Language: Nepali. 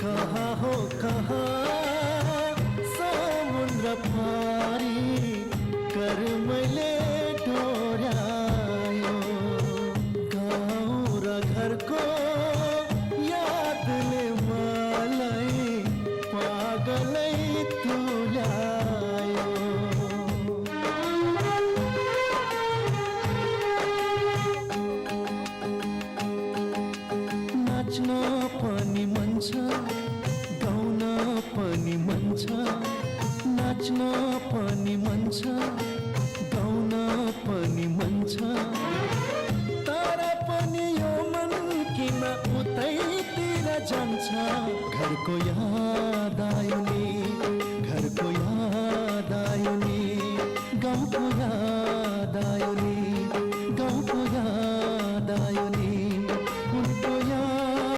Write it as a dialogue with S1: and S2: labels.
S1: कहाँ हो कहाँ समुद्र पारी कर मैले डोर्यायो गाउँ र घरको यादले मलाई पागलै तुल्यायो नाच्न पनि मन छ गाउन पनि मन छ नाच्न पनि मन छ गाउन पनि मन छ तर पनि यो मन किन उतैतिर जान्छ घरको याद आयो नि